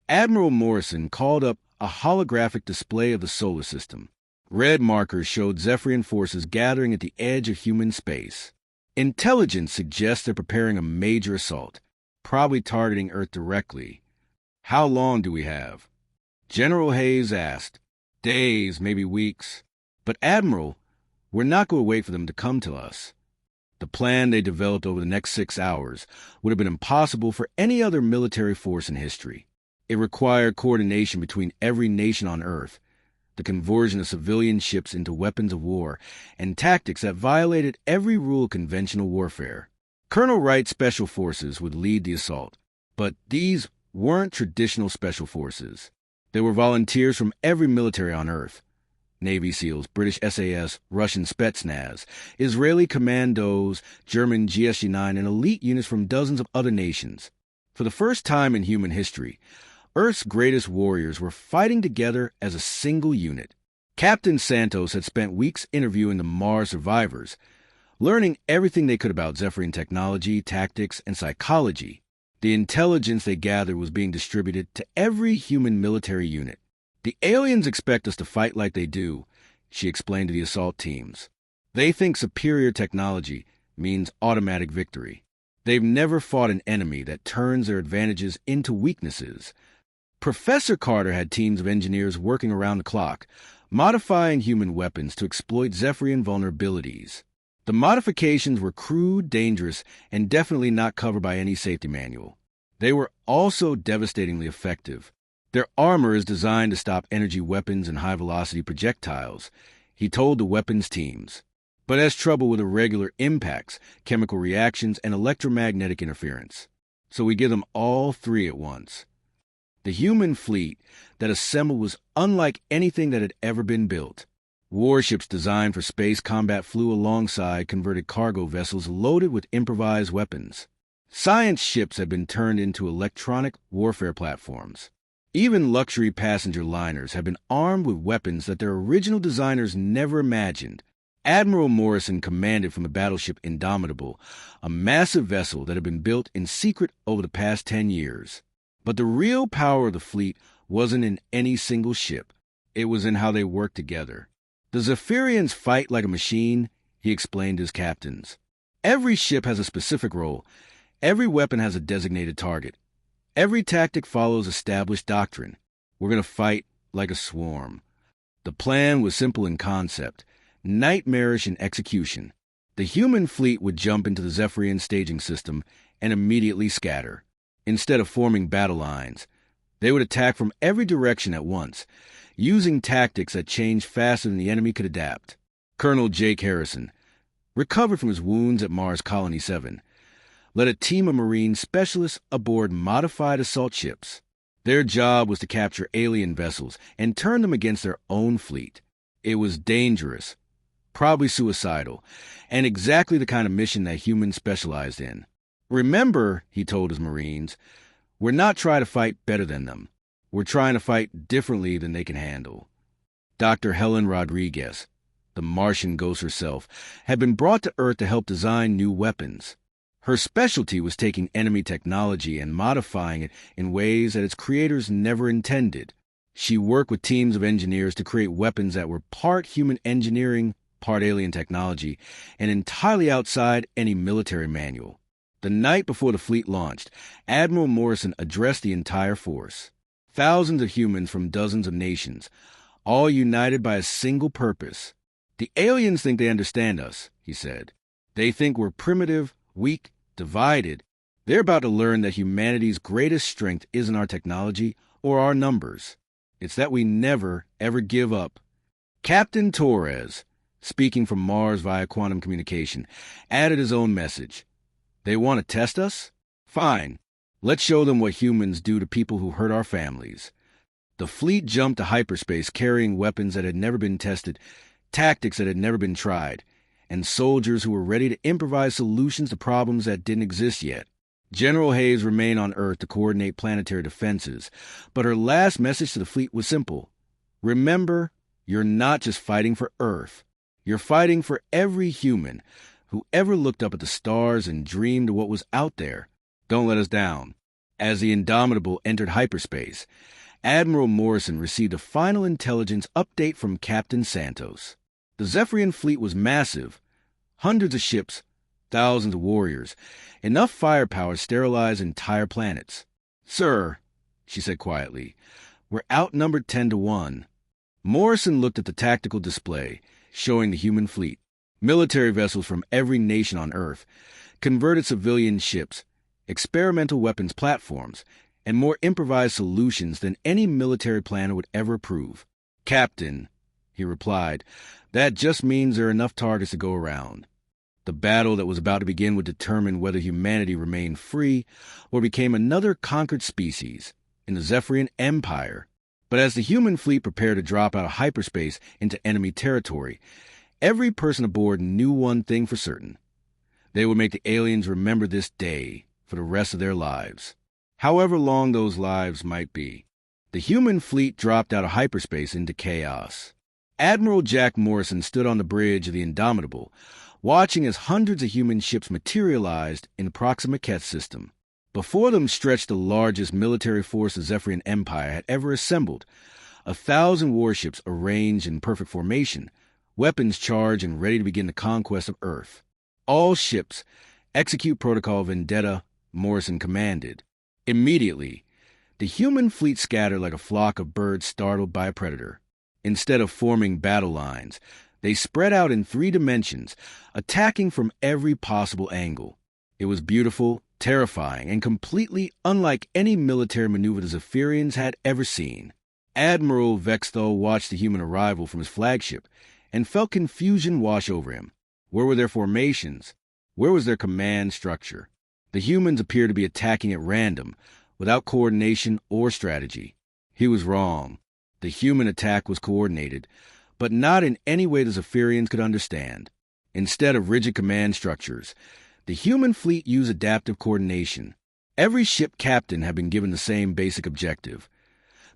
Admiral Morrison called up a holographic display of the solar system. Red markers showed Zephyrian forces gathering at the edge of human space. Intelligence suggests they're preparing a major assault, probably targeting Earth directly. How long do we have? General Hayes asked. Days, maybe weeks. But Admiral, we're not going to wait for them to come to us. The plan they developed over the next 6 hours would have been impossible for any other military force in history. It required coordination between every nation on Earth, the conversion of civilian ships into weapons of war, and tactics that violated every rule of conventional warfare. Colonel Wright's Special Forces would lead the assault, but these weren't traditional special forces. They were volunteers from every military on Earth. Navy SEALs, British SAS, Russian Spetsnaz, Israeli Commandos, German GSG-9, and elite units from dozens of other nations. For the first time in human history, Earth's greatest warriors were fighting together as a single unit. Captain Santos had spent weeks interviewing the Mars survivors, learning everything they could about Zephyrian technology, tactics, and psychology. The intelligence they gathered was being distributed to every human military unit. "The aliens expect us to fight like they do," she explained to the assault teams. "They think superior technology means automatic victory. They've never fought an enemy that turns their advantages into weaknesses." Professor Carter had teams of engineers working around the clock, modifying human weapons to exploit Zephyrian vulnerabilities. The modifications were crude, dangerous, and definitely not covered by any safety manual. They were also devastatingly effective. Their armor is designed to stop energy weapons and high-velocity projectiles, he told the weapons teams, but has trouble with irregular impacts, chemical reactions, and electromagnetic interference. So we give them all three at once. The human fleet that assembled was unlike anything that had ever been built. Warships designed for space combat flew alongside converted cargo vessels loaded with improvised weapons. Science ships had been turned into electronic warfare platforms. Even luxury passenger liners had been armed with weapons that their original designers never imagined. Admiral Morrison commanded from the battleship Indomitable, a massive vessel that had been built in secret over the past 10 years. But the real power of the fleet wasn't in any single ship. It was in how they worked together. "The Zephyrians fight like a machine," he explained to his captains. "Every ship has a specific role. Every weapon has a designated target. Every tactic follows established doctrine. We're going to fight like a swarm." The plan was simple in concept, nightmarish in execution. The human fleet would jump into the Zephyrian staging system and immediately scatter. Instead of forming battle lines, they would attack from every direction at once, using tactics that changed faster than the enemy could adapt. Colonel Jake Harrison, recovered from his wounds at Mars Colony 7, led a team of Marine specialists aboard modified assault ships. Their job was to capture alien vessels and turn them against their own fleet. It was dangerous, probably suicidal, and exactly the kind of mission that humans specialized in. "Remember," he told his Marines, "we're not trying to fight better than them. We're trying to fight differently than they can handle." Dr. Helen Rodriguez, the Martian ghost herself, had been brought to Earth to help design new weapons. Her specialty was taking enemy technology and modifying it in ways that its creators never intended. She worked with teams of engineers to create weapons that were part human engineering, part alien technology, and entirely outside any military manual. The night before the fleet launched, Admiral Morrison addressed the entire force. Thousands of humans from dozens of nations, all united by a single purpose. "The aliens think they understand us," he said. "They think we're primitive, weak, divided. They're about to learn that humanity's greatest strength isn't our technology or our numbers. It's that we never, ever give up." Captain Torres, speaking from Mars via quantum communication, added his own message. "They want to test us? Fine. Let's show them what humans do to people who hurt our families." The fleet jumped to hyperspace carrying weapons that had never been tested, tactics that had never been tried, and soldiers who were ready to improvise solutions to problems that didn't exist yet. General Hayes remained on Earth to coordinate planetary defenses, but her last message to the fleet was simple. "Remember, you're not just fighting for Earth. You're fighting for every human who ever looked up at the stars and dreamed of what was out there. Don't let us down." As the Indomitable entered hyperspace, Admiral Morrison received a final intelligence update from Captain Santos. The Zephyrian fleet was massive. Hundreds of ships, thousands of warriors, enough firepower to sterilize entire planets. "Sir," she said quietly, "we're outnumbered 10-1. Morrison looked at the tactical display, showing the human fleet. Military vessels from every nation on Earth, converted civilian ships, experimental weapons platforms, and more improvised solutions than any military planner would ever approve. "Captain," he replied, "that just means there are enough targets to go around." The battle that was about to begin would determine whether humanity remained free or became another conquered species in the Zephyrian Empire. But as the human fleet prepared to drop out of hyperspace into enemy territory, every person aboard knew one thing for certain. They would make the aliens remember this day for the rest of their lives, however long those lives might be. The human fleet dropped out of hyperspace into chaos. Admiral Jack Morrison stood on the bridge of the Indomitable, watching as hundreds of human ships materialized in the Proxima Ket system. Before them stretched the largest military force the Zephyrian Empire had ever assembled, 1,000 warships arranged in perfect formation, weapons charged and ready to begin the conquest of Earth. All ships, execute Protocol Vendetta, Morrison commanded. Immediately, the human fleet scattered like a flock of birds startled by a predator. Instead of forming battle lines, they spread out in 3 dimensions, attacking from every possible angle. It was beautiful, terrifying, and completely unlike any military maneuver the Zephyrians had ever seen. Admiral Vexthal watched the human arrival from his flagship and felt confusion wash over him. Where were their formations? Where was their command structure? The humans appeared to be attacking at random, without coordination or strategy. He was wrong. The human attack was coordinated, but not in any way the Zephyrians could understand. Instead of rigid command structures, the human fleet used adaptive coordination. Every ship captain had been given the same basic objective: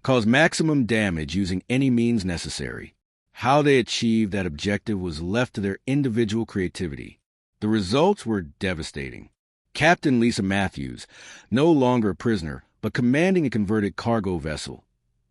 cause maximum damage using any means necessary. How they achieved that objective was left to their individual creativity. The results were devastating. Captain Lisa Matthews, no longer a prisoner, but commanding a converted cargo vessel,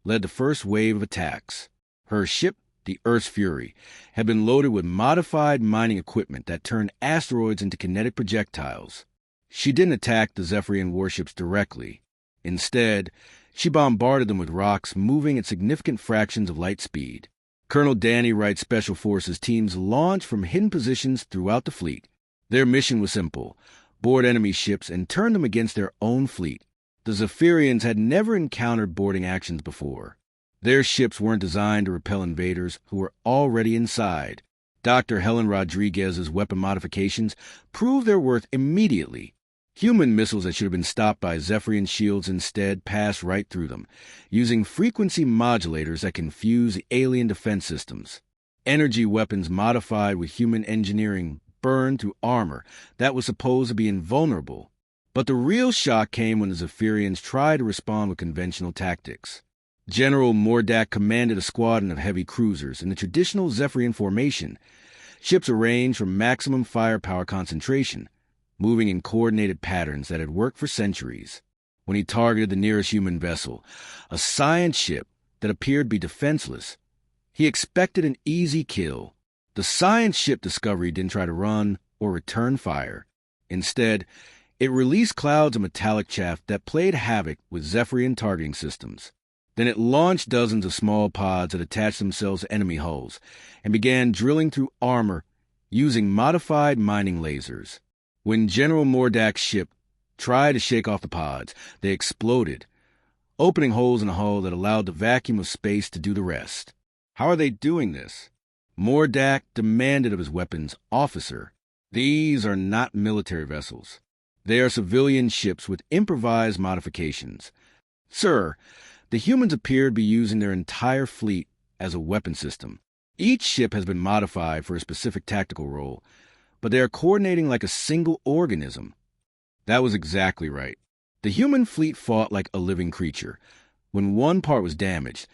led the first wave of attacks. Her ship, the Earth's Fury, had been loaded with modified mining equipment that turned asteroids into kinetic projectiles. She didn't attack the Zephyrian warships directly. Instead, she bombarded them with rocks moving at significant fractions of light speed. Colonel Danny Wright's Special Forces teams launched from hidden positions throughout the fleet. Their mission was simple: board enemy ships and turn them against their own fleet. The Zephyrians had never encountered boarding actions before. Their ships weren't designed to repel invaders who were already inside. Dr. Helen Rodriguez's weapon modifications proved their worth immediately. Human missiles that should have been stopped by Zephyrian shields instead passed right through them, using frequency modulators that confused the alien defense systems. Energy weapons modified with human engineering burned through armor that was supposed to be invulnerable. But the real shock came when the Zephyrians tried to respond with conventional tactics. General Mordak commanded a squadron of heavy cruisers in the traditional Zephyrian formation, ships arranged for maximum firepower concentration, moving in coordinated patterns that had worked for centuries. When he targeted the nearest human vessel, a science ship that appeared to be defenseless, he expected an easy kill. The science ship Discovery didn't try to run or return fire. Instead, it released clouds of metallic chaff that played havoc with Zephyrian targeting systems. Then it launched dozens of small pods that attached themselves to enemy hulls and began drilling through armor using modified mining lasers. When General Mordak's ship tried to shake off the pods, they exploded, opening holes in the hull that allowed the vacuum of space to do the rest. How are they doing this? Mordak demanded of his weapons officer. These are not military vessels. They are civilian ships with improvised modifications. Sir, the humans appear to be using their entire fleet as a weapon system. Each ship has been modified for a specific tactical role, but they are coordinating like a single organism. That was exactly right. The human fleet fought like a living creature. When one part was damaged,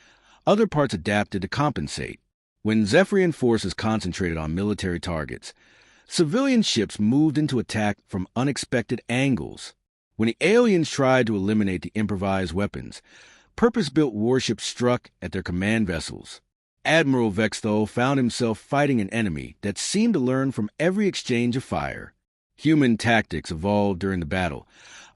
other parts adapted to compensate. When Zephyrian forces concentrated on military targets, civilian ships moved into attack from unexpected angles. When the aliens tried to eliminate the improvised weapons, purpose-built warships struck at their command vessels. Admiral Vexthal found himself fighting an enemy that seemed to learn from every exchange of fire. Human tactics evolved during the battle,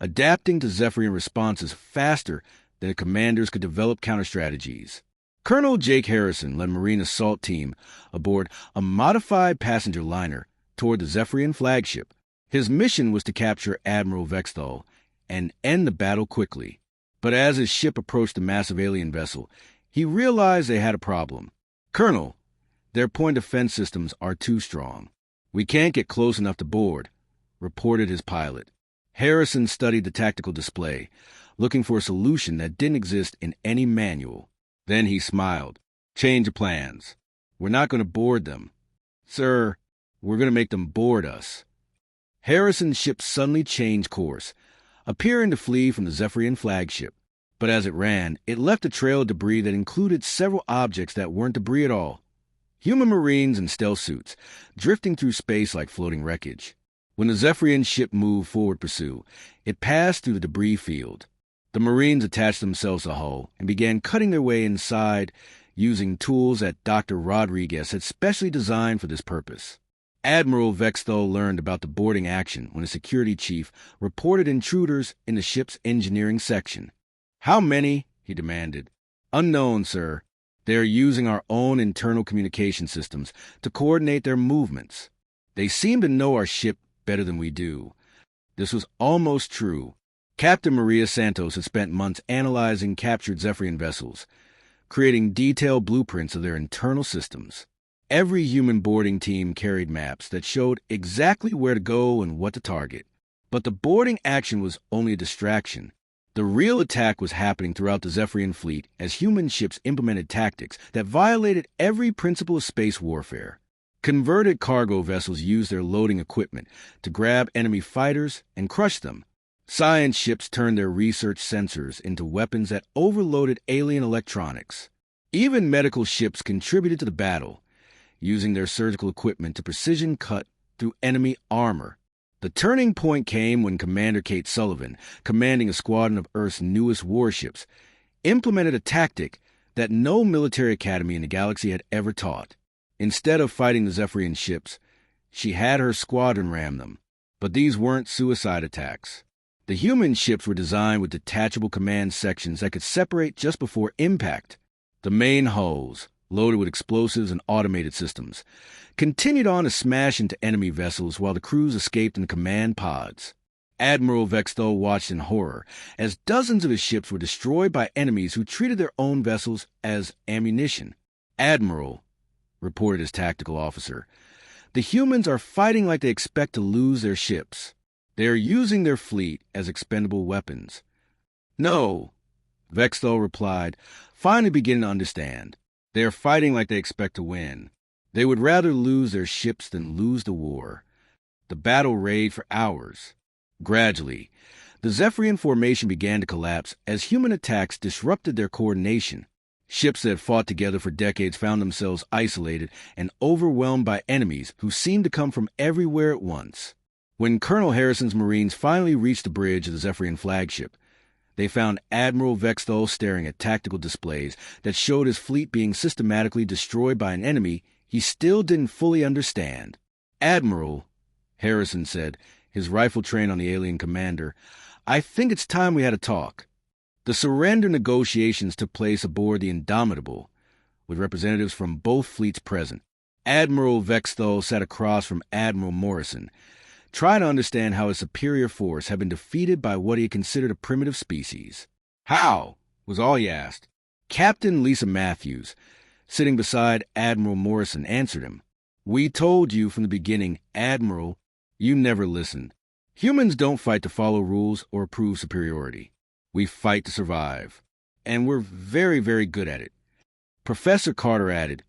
adapting to Zephyrian responses faster than the commanders could develop counter-strategies. Colonel Jake Harrison led a Marine assault team aboard a modified passenger liner toward the Zephyrian flagship. His mission was to capture Admiral Vexthal and end the battle quickly. But as his ship approached the massive alien vessel, he realized they had a problem. "Colonel, their point defense systems are too strong. We can't get close enough to board," reported his pilot. Harrison studied the tactical display, looking for a solution that didn't exist in any manual. Then he smiled. "Change of plans. We're not going to board them. Sir, we're going to make them board us." Harrison's ship suddenly changed course, appearing to flee from the Zephyrian flagship. But as it ran, it left a trail of debris that included several objects that weren't debris at all. Human Marines in stealth suits, drifting through space like floating wreckage. When the Zephyrian ship moved forward pursuit, it passed through the debris field. The Marines attached themselves to the hull and began cutting their way inside using tools that Dr. Rodriguez had specially designed for this purpose. Admiral Vexthal learned about the boarding action when a security chief reported intruders in the ship's engineering section. "How many?" he demanded. "Unknown, sir. They are using our own internal communication systems to coordinate their movements. They seem to know our ship better than we do." This was almost true. Captain Maria Santos had spent months analyzing captured Zephyrian vessels, creating detailed blueprints of their internal systems. Every human boarding team carried maps that showed exactly where to go and what to target. But the boarding action was only a distraction. The real attack was happening throughout the Zephyrian fleet as human ships implemented tactics that violated every principle of space warfare. Converted cargo vessels used their loading equipment to grab enemy fighters and crush them. Science ships turned their research sensors into weapons that overloaded alien electronics. Even medical ships contributed to the battle, using their surgical equipment to precision cut through enemy armor. The turning point came when Commander Kate Sullivan, commanding a squadron of Earth's newest warships, implemented a tactic that no military academy in the galaxy had ever taught. Instead of fighting the Zephyrian ships, she had her squadron ram them. But these weren't suicide attacks. The human ships were designed with detachable command sections that could separate just before impact. The main hulls, loaded with explosives and automated systems, continued on to smash into enemy vessels while the crews escaped in the command pods. Admiral Vexthal watched in horror as dozens of his ships were destroyed by enemies who treated their own vessels as ammunition. "Admiral," reported his tactical officer, "the humans are fighting like they expect to lose their ships. They are using their fleet as expendable weapons." "No," Vexthal replied, finally beginning to understand. "They are fighting like they expect to win. They would rather lose their ships than lose the war." The battle raged for hours. Gradually, the Zephyrian formation began to collapse as human attacks disrupted their coordination. Ships that had fought together for decades found themselves isolated and overwhelmed by enemies who seemed to come from everywhere at once. When Colonel Harrison's Marines finally reached the bridge of the Zephyrian flagship, they found Admiral Vexthal staring at tactical displays that showed his fleet being systematically destroyed by an enemy he still didn't fully understand. "Admiral," Harrison said, his rifle trained on the alien commander, "I think it's time we had a talk." The surrender negotiations took place aboard the Indomitable, with representatives from both fleets present. Admiral Vexthal sat across from Admiral Morrison, trying to understand how his superior force had been defeated by what he had considered a primitive species. "How?" was all he asked. Captain Lisa Matthews, sitting beside Admiral Morrison, answered him. "We told you from the beginning, Admiral. You never listened. Humans don't fight to follow rules or prove superiority. We fight to survive. And we're very, very good at it." Professor Carter added,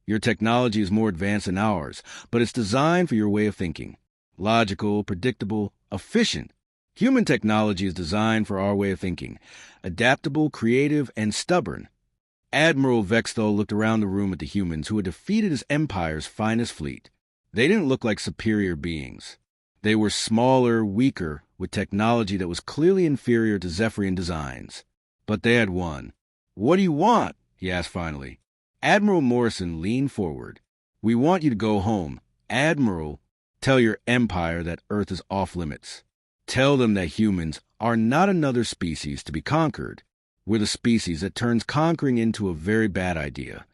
"Your technology is more advanced than ours, but it's designed for your way of thinking. Logical, predictable, efficient. Human technology is designed for our way of thinking. Adaptable, creative, and stubborn." Admiral Vexthal looked around the room at the humans who had defeated his empire's finest fleet. They didn't look like superior beings. They were smaller, weaker, with technology that was clearly inferior to Zephyrian designs. But they had won. "What do you want?" he asked finally. Admiral Morrison leaned forward. "We want you to go home. Admiral, tell your empire that Earth is off limits. Tell them that humans are not another species to be conquered. We're the species that turns conquering into a very bad idea."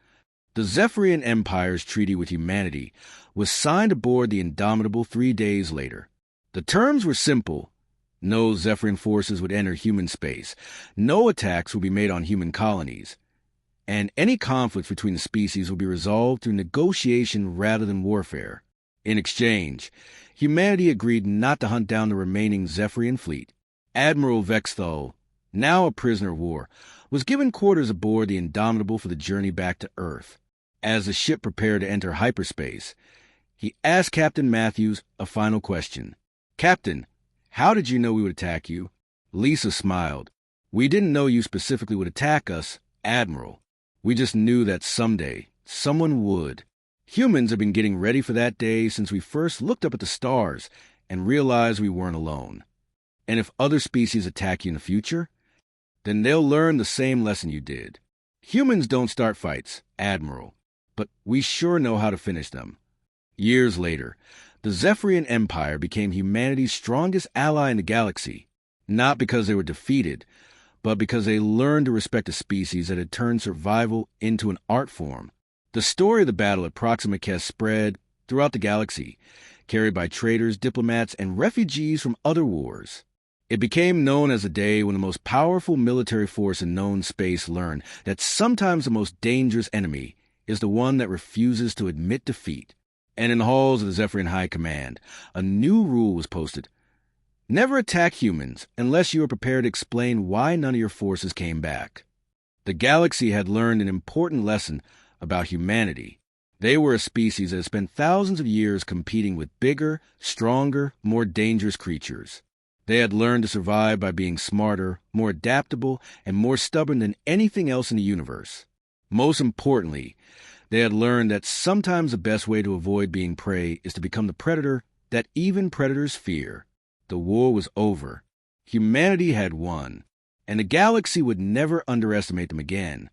The Zephyrian Empire's treaty with humanity was signed aboard the Indomitable 3 days later. The terms were simple. No Zephyrian forces would enter human space. No attacks would be made on human colonies. And any conflicts between the species would be resolved through negotiation rather than warfare. In exchange, humanity agreed not to hunt down the remaining Zephyrian fleet. Admiral Vexthal, now a prisoner of war, was given quarters aboard the Indomitable for the journey back to Earth. As the ship prepared to enter hyperspace, he asked Captain Matthews a final question. "Captain, how did you know we would attack you?" Lisa smiled. "We didn't know you specifically would attack us, Admiral. We just knew that someday someone would." Humans have been getting ready for that day since we first looked up at the stars and realized we weren't alone. And if other species attack you in the future, then they'll learn the same lesson you did. Humans don't start fights, Admiral, but we sure know how to finish them. Years later, the Zephyrian Empire became humanity's strongest ally in the galaxy, not because they were defeated, but because they learned to respect a species that had turned survival into an art form. The story of the battle at Proxima Cast spread throughout the galaxy, carried by traders, diplomats, and refugees from other wars. It became known as the day when the most powerful military force in known space learned that sometimes the most dangerous enemy is the one that refuses to admit defeat. And in the halls of the Zephyrian High Command, a new rule was posted. Never attack humans unless you are prepared to explain why none of your forces came back. The galaxy had learned an important lesson about humanity. They were a species that had spent thousands of years competing with bigger, stronger, more dangerous creatures. They had learned to survive by being smarter, more adaptable, and more stubborn than anything else in the universe. Most importantly, they had learned that sometimes the best way to avoid being prey is to become the predator that even predators fear. The war was over. Humanity had won, and the galaxy would never underestimate them again.